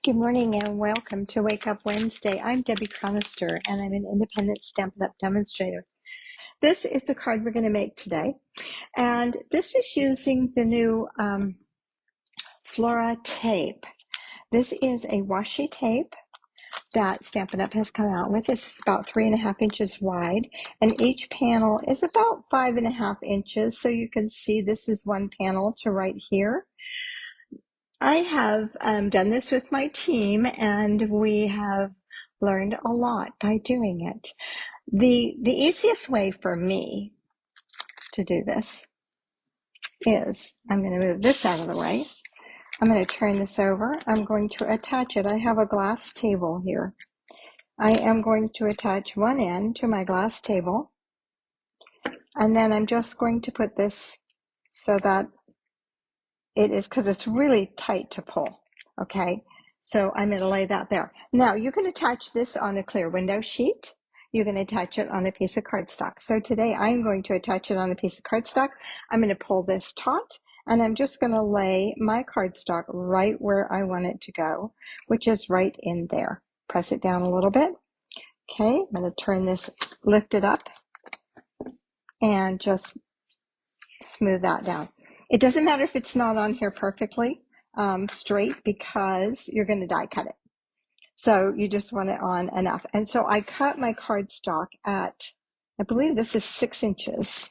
Good morning and welcome to Wake Up Wednesday. I'm Debbie Cronister and I'm an independent Stampin' Up demonstrator. This is the card we're going to make today, and this is using the new Flora tape. This is a washi tape that Stampin' Up has come out with. It's about 3.5 inches wide, and each panel is about 5.5 inches. So you can see this is one panel to right here. I have done this with my team, and we have learned a lot by doing it. The easiest way for me to do this is, I'm going to move this out of the way. I'm going to turn this over. I'm going to attach it. I have a glass table here. I am going to attach one end to my glass table, and then I'm just going to put this so that it is, because it's really tight to pull. Okay, so I'm going to lay that there. Now you can attach this on a clear window sheet. You can attach it on a piece of cardstock. So today I'm going to attach it on a piece of cardstock. I'm going to pull this taut, and I'm just going to lay my cardstock right where I want it to go, which is right in there. Press it down a little bit. Okay, I'm going to turn this, lift it up, and just smooth that down. It doesn't matter if it's not on here perfectly straight, because you're going to die cut it. So you just want it on enough. And so I cut my cardstock at, I believe this is 6 inches.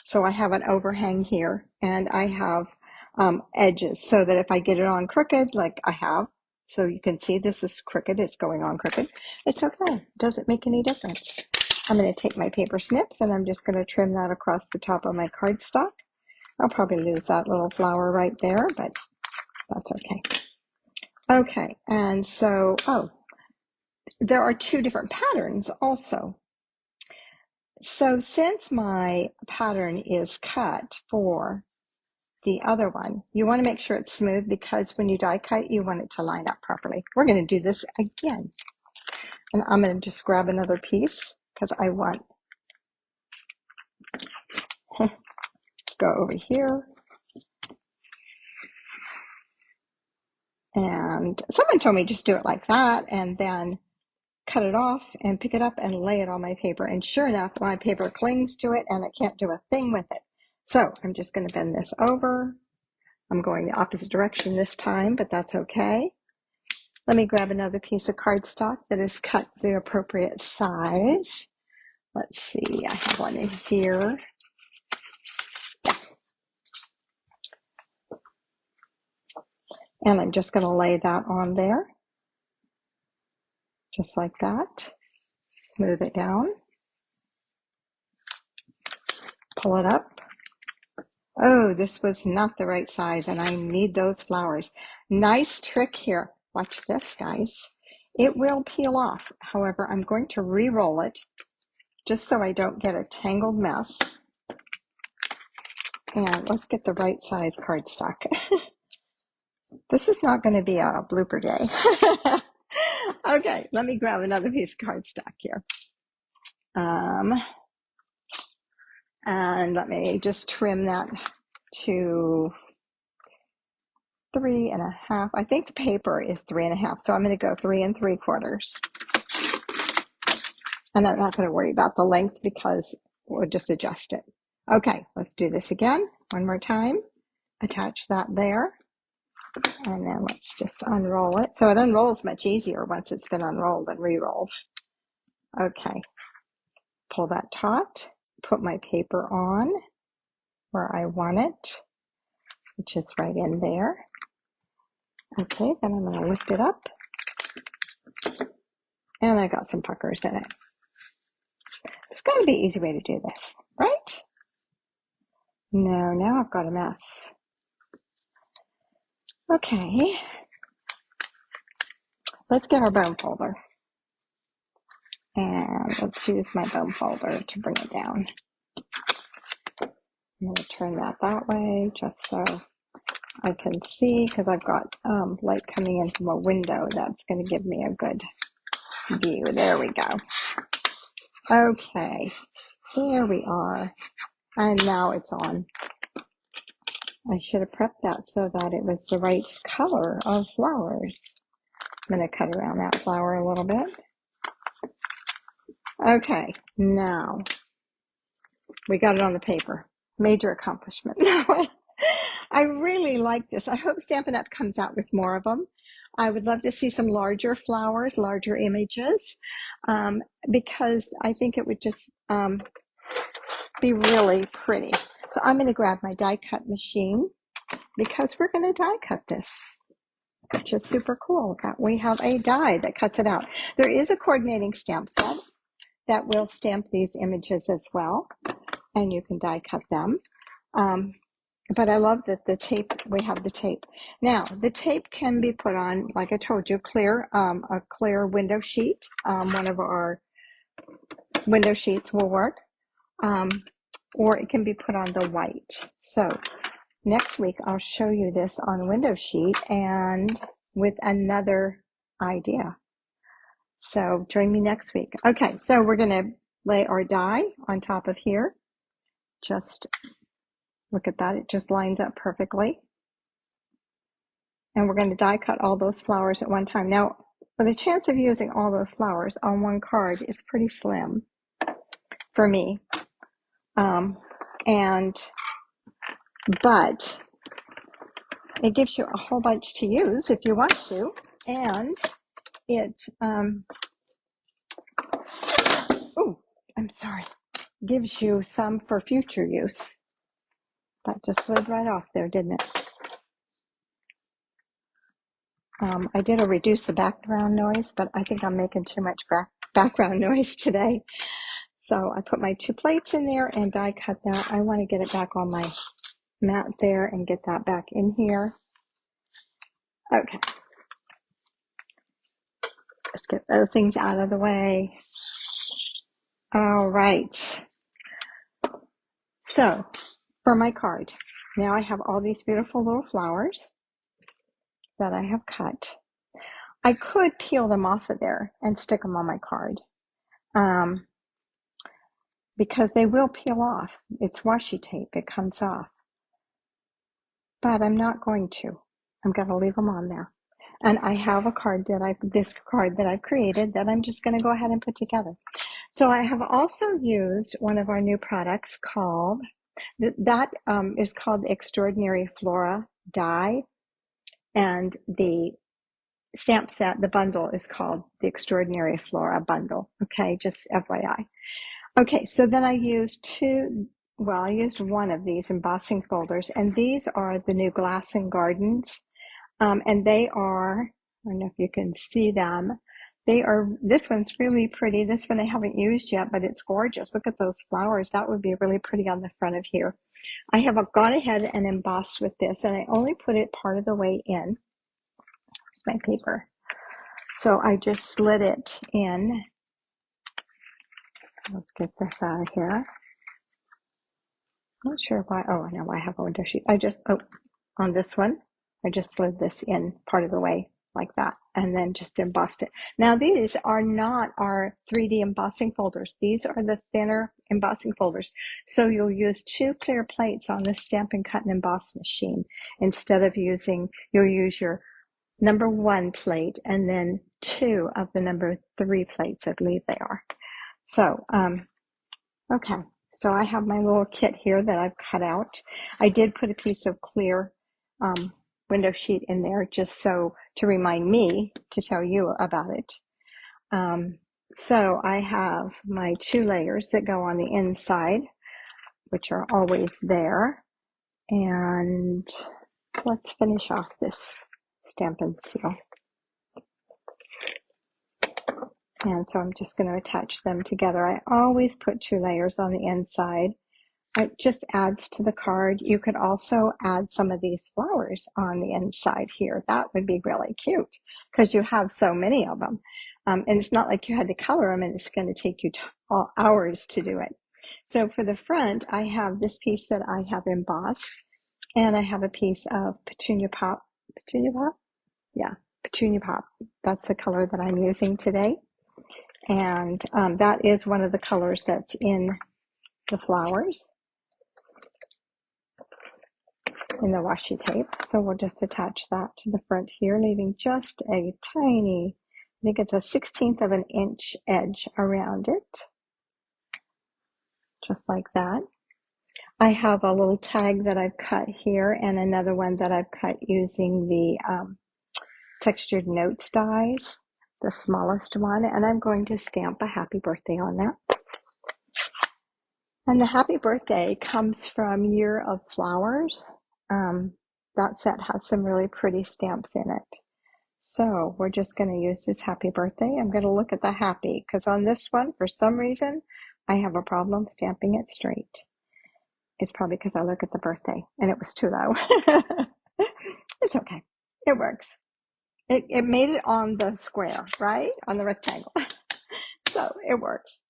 So I have an overhang here, and I have edges so that if I get it on crooked, like I have, so you can see this is crooked, it's going on crooked, it's okay, it doesn't make any difference. I'm going to take my paper snips and I'm just going to trim that across the top of my cardstock. I'll probably lose that little flower right there, but that's okay. Okay, and so, there are 2 different patterns also. So since my pattern is cut for the other one, you want to make sure it's smooth, because when you die cut, you want it to line up properly. We're going to do this again. And I'm going to just grab another piece, because I want to go over here. And someone told me just do it like that, and then cut it off and pick it up and lay it on my paper. And sure enough, my paper clings to it and I can't do a thing with it. So I'm just going to bend this over. I'm going the opposite direction this time, but that's okay. Let me grab another piece of cardstock that is cut the appropriate size. Let's see, I have one in here. Yeah. And I'm just going to lay that on there, just like that. Smooth it down. Pull it up. Oh, this was not the right size, and I need those flowers. Nice trick here. Watch this, guys. It will peel off. However, I'm going to re-roll it just so I don't get a tangled mess. And let's get the right size cardstock. This is not going to be a blooper day. Okay, let me grab another piece of cardstock here. And let me just trim that to 3.5. I think the paper is 3.5, so I'm going to go 3 3/4. And I'm not going to worry about the length, because we'll just adjust it. Okay, let's do this again. One more time. Attach that there. And then let's just unroll it. So it unrolls much easier once it's been unrolled and re-rolled. Okay, pull that taut. Put my paper on where I want it, which is right in there. Okay, then I'm going to lift it up. And I got some puckers in it. There's got to be an easy way to do this, right? No, now I've got a mess. Okay, let's get our bone folder. And let's use my bone folder to bring it down. I'm going to turn that way just so I can see, because I've got light coming in from a window. That's going to give me a good view. There we go. Okay, here we are. And now it's on. I should have prepped that so that it was the right color of flowers. I'm going to cut around that flower a little bit. Okay, now we got it on the paper. Major accomplishment. I really like this. I hope Stampin' Up! Comes out with more of them. I would love to see some larger flowers, larger images, because I think it would just be really pretty. So I'm going to grab my die cut machine because we're going to die cut this, which is super cool that we have a die that cuts it out. There is a coordinating stamp set that will stamp these images as well, and you can die cut them. But I love that the tape, we have the tape. Now, the tape can be put on, like I told you, a clear window sheet. One of our window sheets will work. Or it can be put on the white. So next week, I'll show you this on a window sheet and with another idea. So join me next week. Okay, so we're going to lay our die on top of here. Just look at that. It just lines up perfectly. And we're going to die cut all those flowers at one time. Now, for the chance of using all those flowers on one card is pretty slim for me. But it gives you a whole bunch to use if you want to. And it, gives you some for future use. That just slid right off there, didn't it? I did reduce the background noise, but I think I'm making too much background noise today. So I put my 2 plates in there and die cut that. I want to get it back on my mat there and get that back in here. Okay. Let's get those things out of the way. All right. So for my card, now I have all these beautiful little flowers that I have cut. I could peel them off of there and stick them on my card, because they will peel off. It's washi tape. It comes off. But I'm not going to. I'm going to leave them on there. And I have a card this card that I've created that I'm just going to go ahead and put together. So I have also used one of our new products called, is called Extraordinary Flora Die. And the stamp set, the bundle, is called the Extraordinary Flora Bundle. Okay, just FYI. Okay, so then I used one of these embossing folders, and these are the new Glass and Gardens. And they are, I don't know if you can see them. This one's really pretty. This one I haven't used yet, but it's gorgeous. Look at those flowers. That would be really pretty on the front of here. I have gone ahead and embossed with this, and I only put it part of the way in. Here's my paper. So I just slid it in. Let's get this out of here. I'm not sure why. Oh, I know I have a window sheet. On this one, I just slid this in part of the way like that and then just embossed it. Now these are not our 3D embossing folders. These are the thinner embossing folders. So you'll use 2 clear plates on the Stampin' Cut and Emboss machine. Instead of you'll use your number 1 plate and then 2 of the number 3 plates, I believe they are. So, okay. So I have my little kit here that I've cut out. I did put a piece of clear window sheet in there just to remind me to tell you about it. So I have my 2 layers that go on the inside, which are always there. And let's finish off this Stampin' Seal. And so I'm just going to attach them together. I always put 2 layers on the inside. It just adds to the card. You could also add some of these flowers on the inside here. That would be really cute because you have so many of them. And it's not like you had to color them and it's going to take you hours to do it. So for the front, I have this piece that I have embossed, and I have a piece of Petunia Pop. Petunia Pop? Yeah, Petunia Pop. That's the color that I'm using today. And that is one of the colors that's in the flowers. in the washi tape. So we'll just attach that to the front here, leaving just a tiny, I think it's a 1/16 of an inch edge around it, just like that. I have a little tag that I've cut here and another one that I've cut using the textured notes dies, the smallest one, and I'm going to stamp a happy birthday on that. And the happy birthday comes from Year of Flowers. That set has some really pretty stamps in it. So we're just going to use this happy birthday. I'm going to look at the happy because on this one, for some reason, I have a problem stamping it straight. It's probably because I look at the birthday and it was too low. It's okay. It works. It made it on the square, right? On the rectangle. So it works.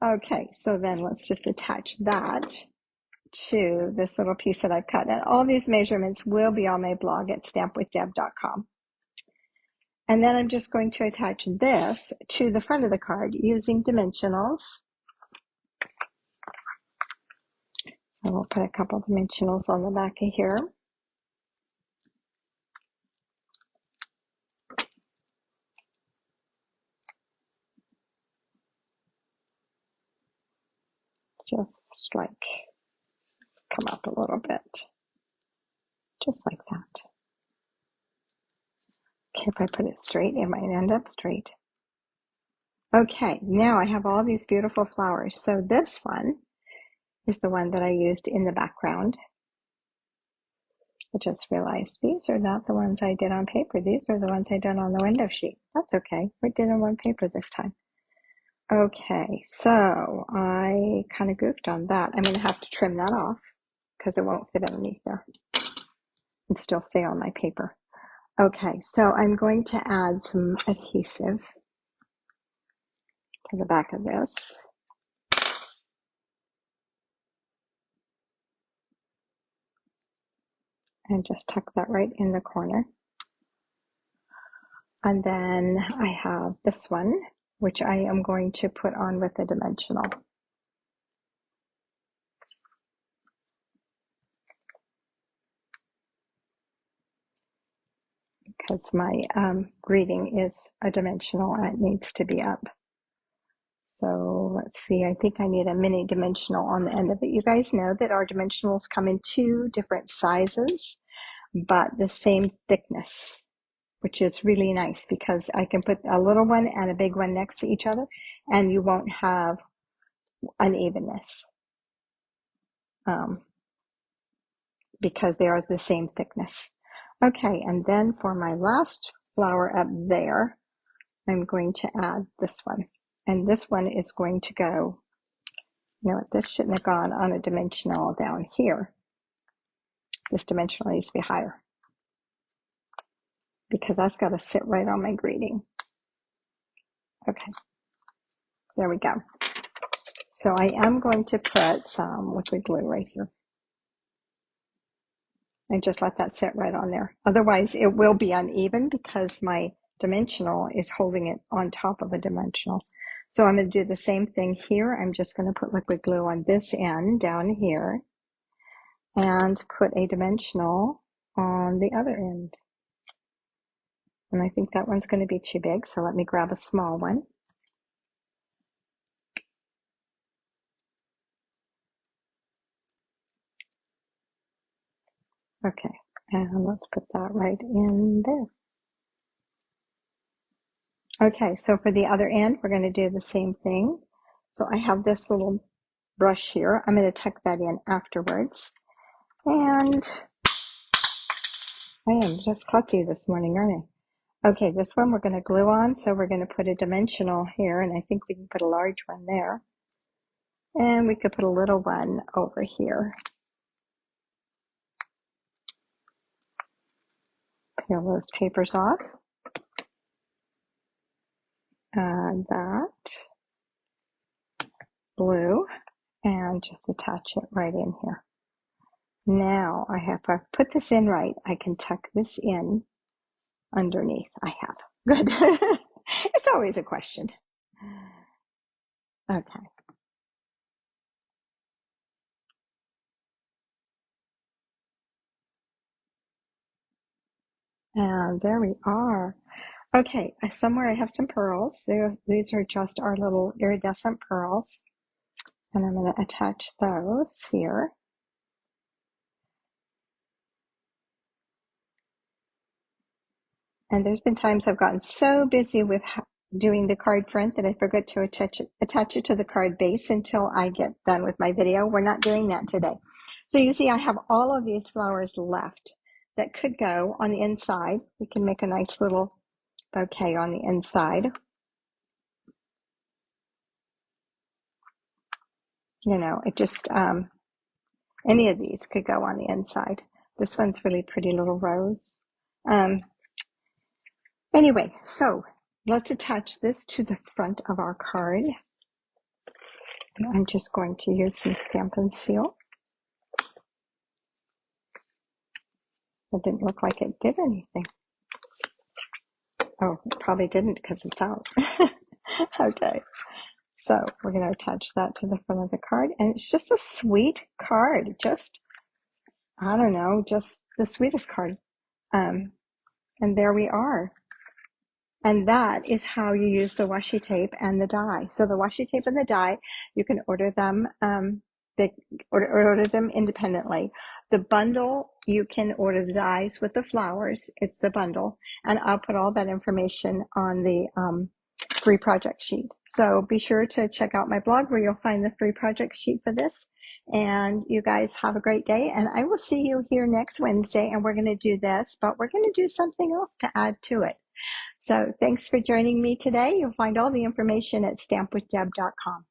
Okay, so then let's just attach that to this little piece that I've cut. And all these measurements will be on my blog at stampwithdeb.com. And then I'm just going to attach this to the front of the card using dimensionals. So we'll put a couple of dimensionals on the back of here. Just like come up a little bit. Just like that. Okay, if I put it straight, it might end up straight. Okay, now I have all these beautiful flowers. So this one is the one that I used in the background. I just realized these are not the ones I did on paper. These are the ones I did on the window sheet. That's okay. We did them on paper this time. Okay, so I kind of goofed on that. I'm going to have to trim that off because it won't fit underneath there and still stay on my paper. Okay, so I'm going to add some adhesive to the back of this. And just tuck that right in the corner. And then I have this one, which I am going to put on with a dimensional. Because my greeting is a dimensional and it needs to be up. So let's see, I think I need a mini dimensional on the end of it. You guys know that our dimensionals come in 2 different sizes, but the same thickness, which is really nice because I can put a little one and a big one next to each other and you won't have unevenness because they are the same thickness. Okay, and then for my last flower up there, I'm going to add this one. And this one is going to go, you know what, this shouldn't have gone on a dimensional down here. This dimensional needs to be higher because that's got to sit right on my greeting. Okay, there we go. So I am going to put some liquid glue right here. And just let that sit right on there. Otherwise, it will be uneven because my dimensional is holding it on top of a dimensional. So I'm going to do the same thing here. I'm just going to put liquid glue on this end down here and put a dimensional on the other end. And I think that one's going to be too big, so let me grab a small one. Okay, and let's put that right in there. Okay, so for the other end, we're going to do the same thing. So I have this little brush here. I'm going to tuck that in afterwards. And I am just klutzy this morning, aren't I? Okay, this one we're going to glue on. So we're going to put a dimensional here, and I think we can put a large one there. And we could put a little one over here. Peel those papers off. Add that blue and just attach it right in here. Now if I put this in right, I can tuck this in underneath. I have. Good. It's always a question. Okay. And there we are. Okay, somewhere I have some pearls. These are just our little iridescent pearls. And I'm going to attach those here. And there's been times I've gotten so busy with doing the card front that I forget to attach it to the card base until I get done with my video. We're not doing that today. So you see I have all of these flowers left that could go on the inside. We can make a nice little bouquet on the inside. You know, it just, any of these could go on the inside. This one's really pretty little rose. Anyway, so let's attach this to the front of our card. And I'm just going to use some Stampin' Seal. It didn't look like it did anything. Oh, it probably didn't because it's out. Okay, so we're going to attach that to the front of the card. And it's just a sweet card. Just, I don't know, just the sweetest card. And there we are. And that is how you use the washi tape and the die. So the washi tape and the die, you can order them, order them independently. The bundle, you can order the dies with the flowers. It's the bundle. And I'll put all that information on the free project sheet. So be sure to check out my blog where you'll find the free project sheet for this. And you guys have a great day. And I will see you here next Wednesday. And we're going to do this, but we're going to do something else to add to it. So thanks for joining me today. You'll find all the information at stampwithdeb.com.